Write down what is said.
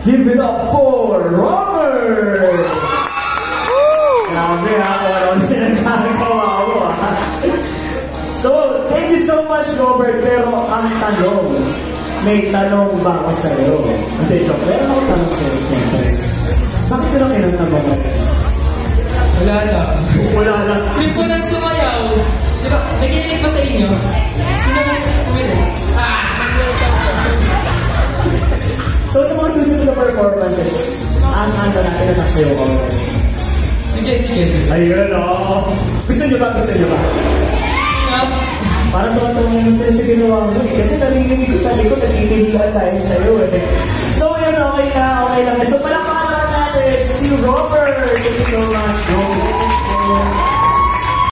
Give it up for Robert! Grabe ha, wala din nagkakawa ko ha. So, thank you so much Robert, pero ang tanong, may tanong ba ako sa'yo? Hindi, joke, pero ako tanong sa'yo siyempre. Bakit ko lang kinanta mo ba? Wala lang. Wala lang. Trip ko lang sumayaw. Diba, nakikinig pa sa inyo? Sino ba kumilig? So sa mga susunod na performances, ang natin na sasayo ko. Sige. Ayun o. Gusto nyo ba? Parang tumatawang mo sila sa ginawa mo eh. Kasi narinig ko sa likod, nagkikilihan tayo sa'yo eh. So yun, okay lang. So palakpakan natin si Robert. Thank you so much.